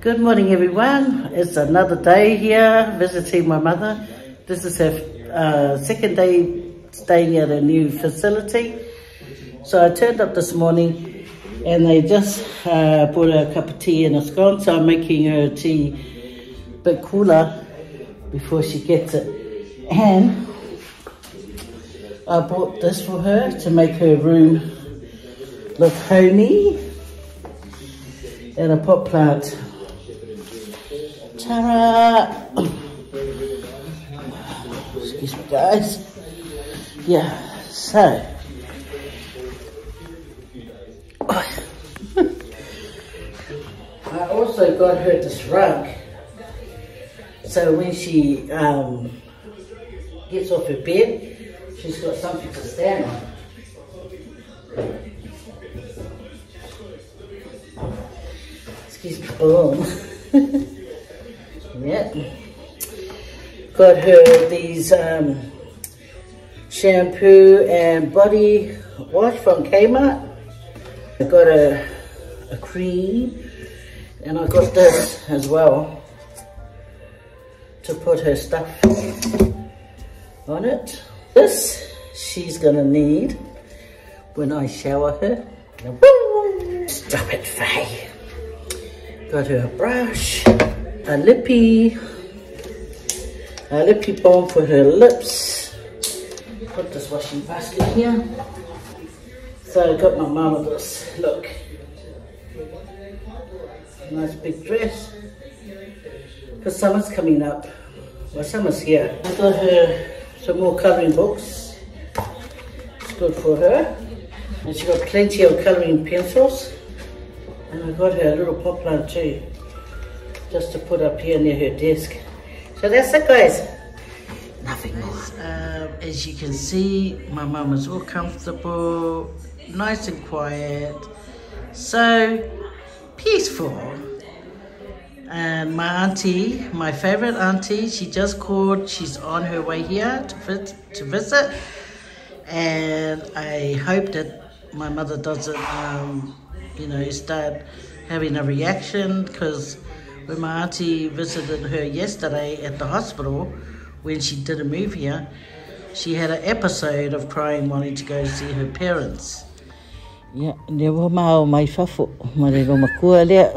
Good morning, everyone. It's another day here visiting my mother. This is her second day staying at a new facility. So I turned up this morning and they just brought her a cup of tea and a scone, so I'm making her tea a bit cooler before she gets it. And I bought this for her to make her room look homey, and a pot plant. Ta-da! Excuse me, guys. Yeah, so I also got her this rug, so when she gets off her bed, she's got something to stand on. Excuse me, boom. Yeah. Got her these shampoo and body wash from Kmart. I got a cream, and I got this as well to put her stuff on it. This she's gonna need when I shower her. Stop it, Faye. Got her a brush, a lippy balm for her lips. Put this washing basket here. So I got my mama this, look. Nice big dress. Because summer's coming up. Well, summer's here. I got her some more colouring books. It's good for her. And she got plenty of colouring pencils. And I got her a little pot plant too, just to put up here near her desk. So that's it, guys. Nothing more. As you can see, my mum is all comfortable, nice and quiet, so peaceful. And my auntie, my favourite auntie, she just called. She's on her way here to visit. And I hope that my mother doesn't you know, start having a reaction, because when my auntie visited her yesterday at the hospital, when she didn't move here, she had an episode of crying, wanting to go see her parents. Yeah, never mau mai fafu, marero makua lea.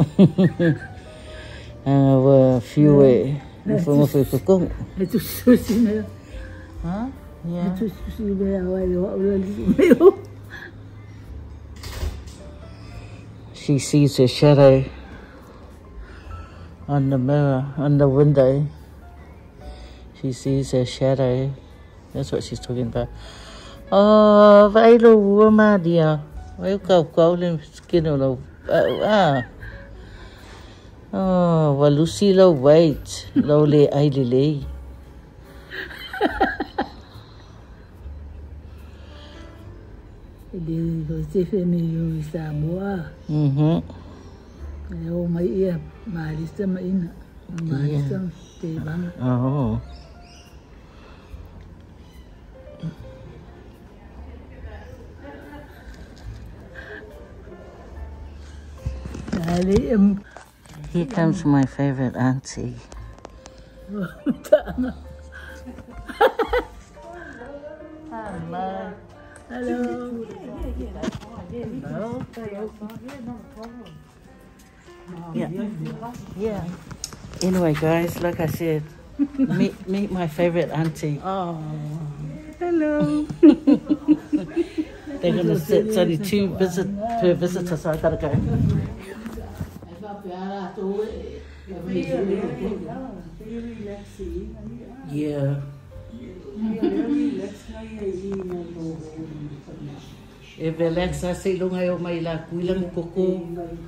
Wa fiue, mafuma foi pukong. Itu susi na. Huh? Yeah. Itu susi na awal. She sees her shadow on the mirror, on the window. She sees her shadow. That's what she's talking about. Oh, vai lo uma dia. Vai kau le skin lo. Oh, walusi lo wait. Lo le ai le. Di Joseph mi Samoa. Oh, my ear, my system in my system. Oh. Here comes my favorite auntie. Hello. Hello. Yeah. Anyway, guys, like I said, meet my favorite auntie. Oh. Hello. They're gonna sit. It's only two per visitor, so I gotta go. Yeah. E relaxa sei longa eu mai la kuilang koko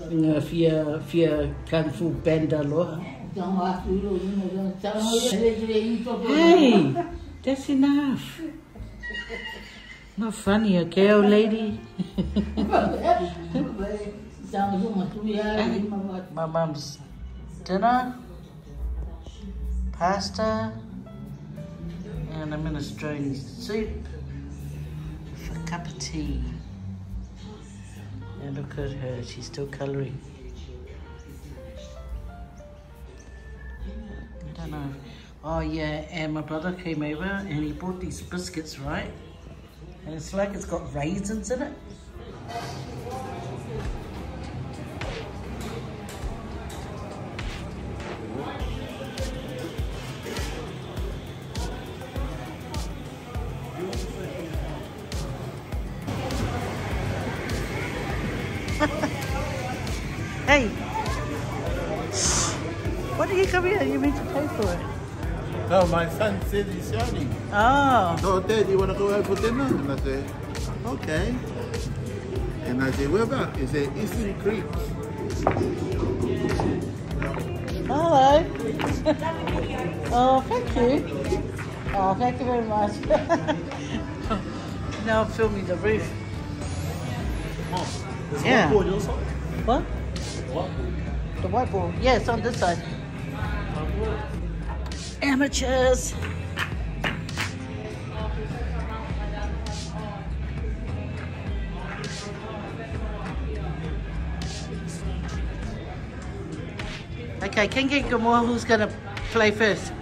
nga fia kung fu banda lo. Hey, that's enough. Not funny, okay, old lady? My mom's dinner, pasta, and a minestrone soup with a cup of tea. And look at her, she's still colouring. No. Oh yeah, and my brother came over and he bought these biscuits, right? And it's like it's got raisins in it. Hey, what are you coming here? You meant to pay for it. No, my son said he's earning. Oh. So, Dad, you want to go out for dinner? And I said, okay. And I said, where about? He said, Eastern Creek. Hello. Oh, thank you. Oh, thank you very much. Now I'm filming the roof. Oh, there's Yeah. one board on your side? What? What? The whiteboard. Yeah, it's on this side. Amateurs. Okay, can get more. Who's gonna play first?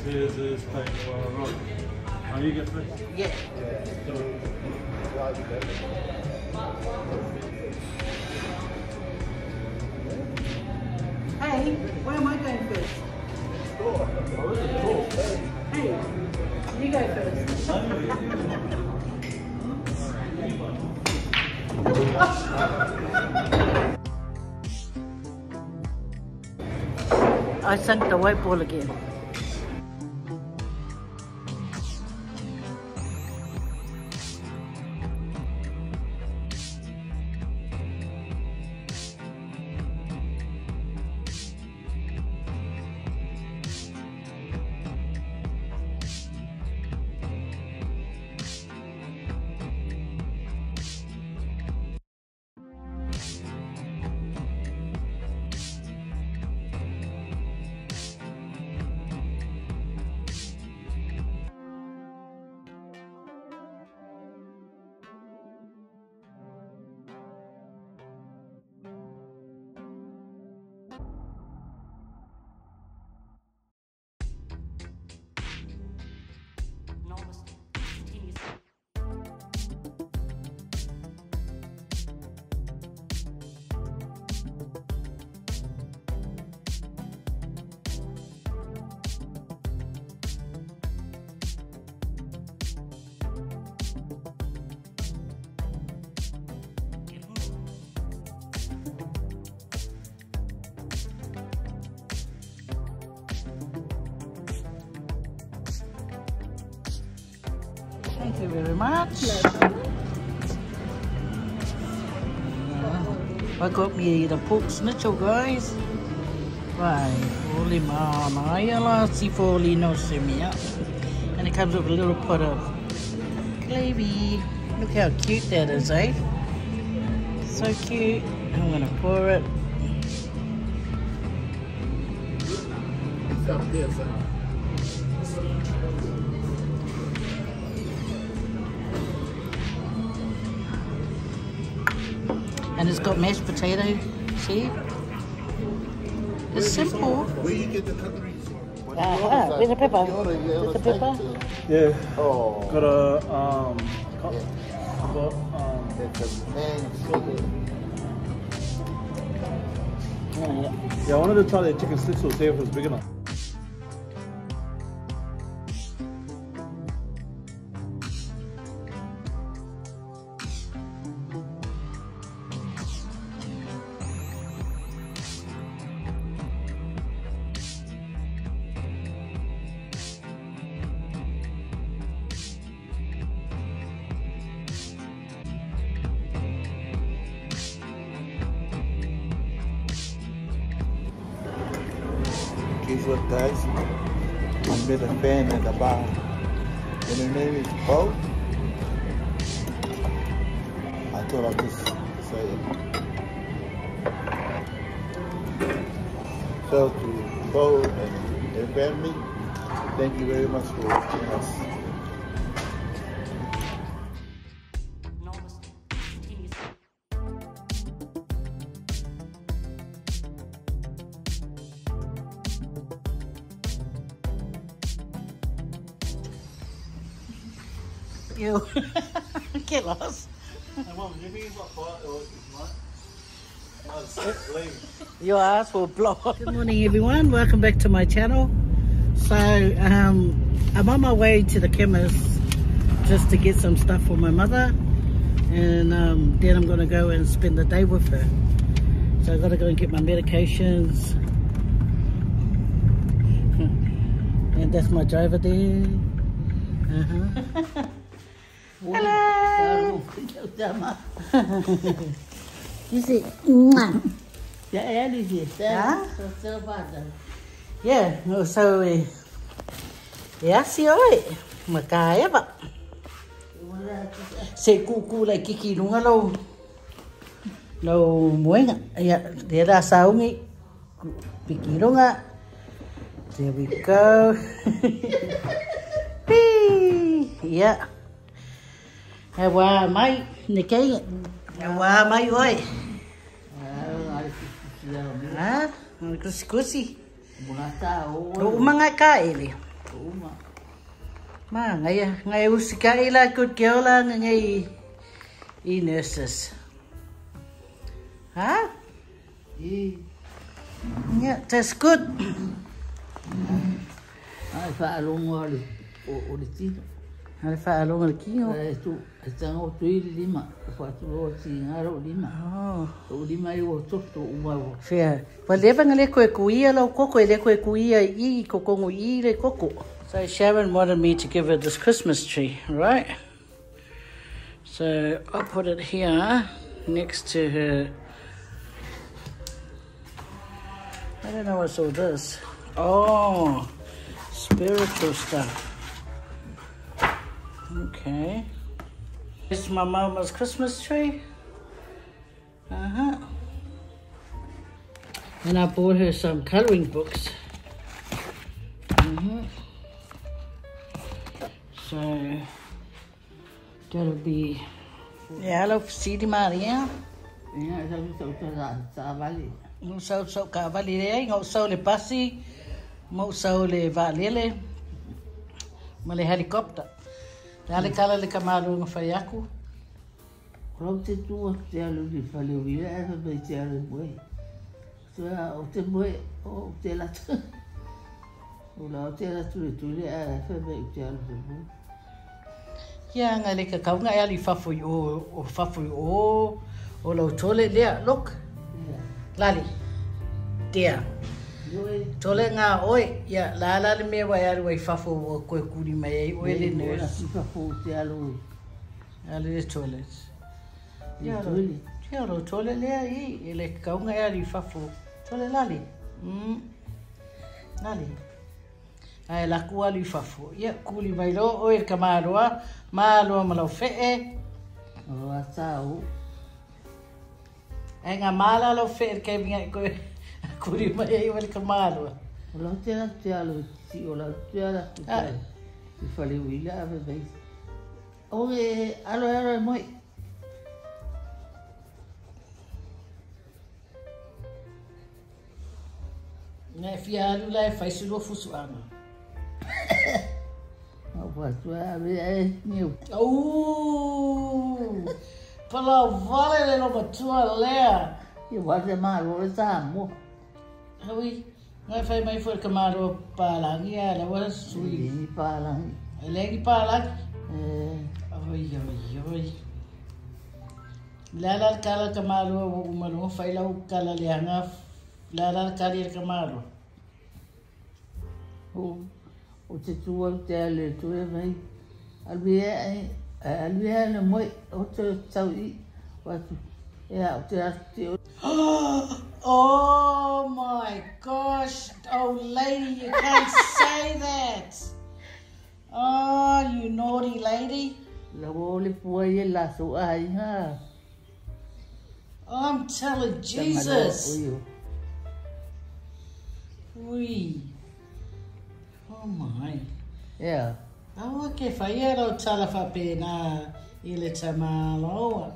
This is like rock. Oh, you get first. Yeah. Hey, where am I going first? Hey, you go first. I sunk the white ball again. Thank you very much. I got me the pork schnitzel, guys. Right, holy mama, yala si foli no semia. And it comes with a little pot of gravy. Look how cute that is, eh? So cute. I'm gonna pour it. It's up there, son. And it's got mashed potato, see? It's simple. Where you get the cutlery? With the pepper. With the pepper. Yeah. Oh. Got a cup. It's a man sugar. Oh, yeah. Yeah, I wanted to try the chicken schnitzel, see if it was big enough. Guess what, guys? I met a fan at the bar. And her name is Bo. I thought I'd just say it. So to Bo and their family, thank you very much for watching us. You get lost. Mum, give me what part or Your ass will blow. Good morning, everyone. Welcome back to my channel. So, I'm on my way to the chemist just to get some stuff for my mother, and then I'm going to go and spend the day with her. So I've got to go and get my medications. And that's my driver there. Hello. You say, mwah. Yeah, so yeah, see oi. Makaya ba. Se kuku lai kiki lunga lo. Lo muenga. Ya, dia dah saungi. Piki lunga. There we go. Yeah. Ewa mai nikai. Ewa mai oi. Ah, kusi. Mga kaili. Ma ngai usika ila good girl la ngai nurses. Huh? Yeah, that's good. Ai fa alongo o le tino. Ai fa alongo le kino. Tu estão o tui lima, fa tu o tingaro lima. Oh. O lima o toto uma. Fair. Pa leva ngale ko kuia lo koko le ko kuia I koko I le koko. So Sharon wanted me to give her this Christmas tree, right? So I'll put it here next to her. I don't know what's all this. Oh, spiritual stuff. Okay. This is my mama's Christmas tree. And I bought her some coloring books. So that'll be. Yeah, hello, Sidi Maria. Yeah, so vale. Ngau sau ka vali re, ngau sau le pasi, mau sau le valele, ma le helicopter. Dale kala le kamaru ng Faye aku. Kau te tua te alu di fale wile e fa be te alu boy. So o te boy o te la. O la te la tu le e fa be te alu boy. Ya ngale ka kau ngai ali fafu o lo tole le look. Lali. Dia. Tole nga oi ya la le me wa ya oi fafu o ko kuri mai oi le nurse. Fafu te alu. Ali le toilet. Ya lo tole le ai le kau ngai ali fafu. Tole lali. Lali. Ai la ku ali fafu. Ya kuli mai lo oi ka maroa, malo malo fe. O asau. Ai nga mala lo fe ke vinga ko kuri mai ai wel ka maroa. O la te alu si o la te ala tu tai. Di fale wile a be. O alo moi. Ne fialu lai fai sulu fusu ana. O fa tu a be new. Oh! Pala vale le no matua lea. E wa te maro le sa mo. Hui, ngai fai mai foi kamaro palangi ala wa sui. Ni palang. Legi palang. Oi. Lala kala kamaro umano fai la kala leanga. Lala kala kamaro. O te tua te ale tu e mai. Albia le moi o te tau I watu. Yeah, o te ati o. Oh my gosh, oh lady, you can't say that. Oh, you naughty lady. La wole pua ye la so ai ha. I'm telling Jesus. Ui. Oh my. Yeah. Oh, okay, Faye lo Talofa pena ile tamaloa.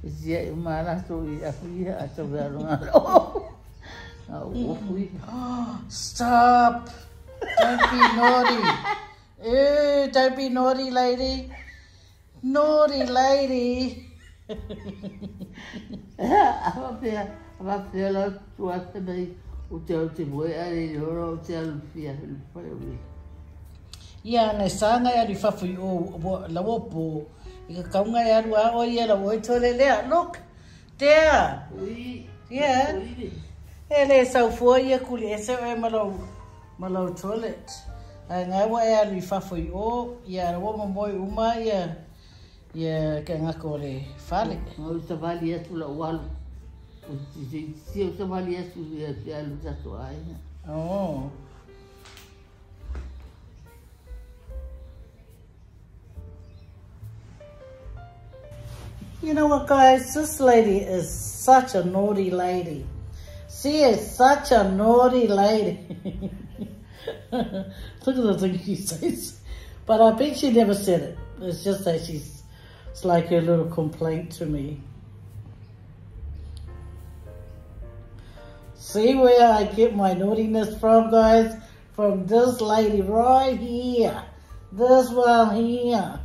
Sia umana so I afi a so verunga. Oh, Stop. Don't be naughty. Don't be naughty, lady. Naughty lady. Ava pia la tua te mai o te moe ai ora o te alufia le whare ui. Ia, nei sanga ia ri whawhi o la wopo. I ka kaunga ia rua o ia la woi tole lea. Look, there. Ui. Yeah. E le sau fua ia kuli e se o malau toilet. Ngai wa ia ri whawhi o ia la woma moi uma ia ke ngako le whale. O ta vali atu la walu. Si o ta vali atu ia te alu tato aina. Oh. You know what, guys? This lady is such a naughty lady. She is such a naughty lady. Look at the thing she says. But I bet she never said it. It's just that it's like her little complaint to me. See where I get my naughtiness from, guys? From this lady right here. This one here.